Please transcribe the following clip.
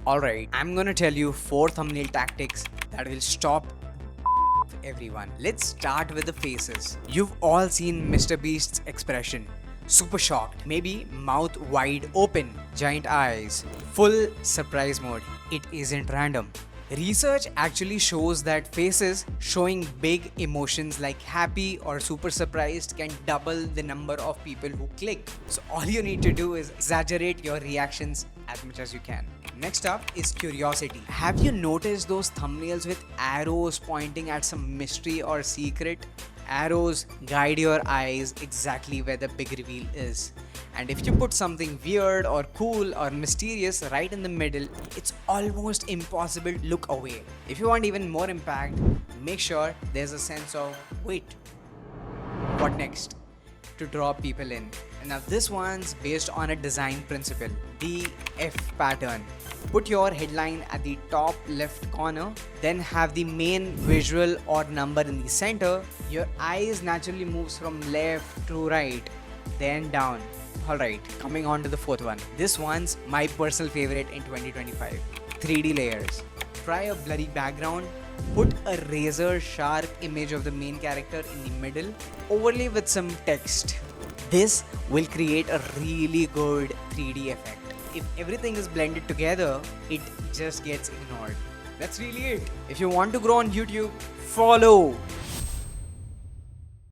Alright, I'm gonna tell you 4 thumbnail tactics that will stop everyone. Let's start with the faces. You've all seen Mr. Beast's expression. Super shocked, maybe mouth wide open, giant eyes, full surprise mode. It isn't random. Research actually shows that faces showing big emotions like happy or super surprised can double the number of people who click. So all you need to do is exaggerate your reactions as much as you can. Next up is curiosity. Have you noticed those thumbnails with arrows pointing at some mystery or secret? Arrows guide your eyes exactly where the big reveal is. And if you put something weird or cool or mysterious right in the middle, it's almost impossible to look away. If you want even more impact, make sure there's a sense of wait, what next? To draw people in. And now this one's based on a design principle, the F pattern. Put your headline at the top left corner, then have the main visual or number in the center. Your eyes naturally moves from left to right, then down. Alright, coming on to the fourth one. This one's my personal favorite in 2025. 3D layers. Try a blurry background, put a razor sharp image of the main character in the middle, overlay with some text. This will create a really good 3D effect. If everything is blended together, it just gets ignored. That's really it. If you want to grow on YouTube, follow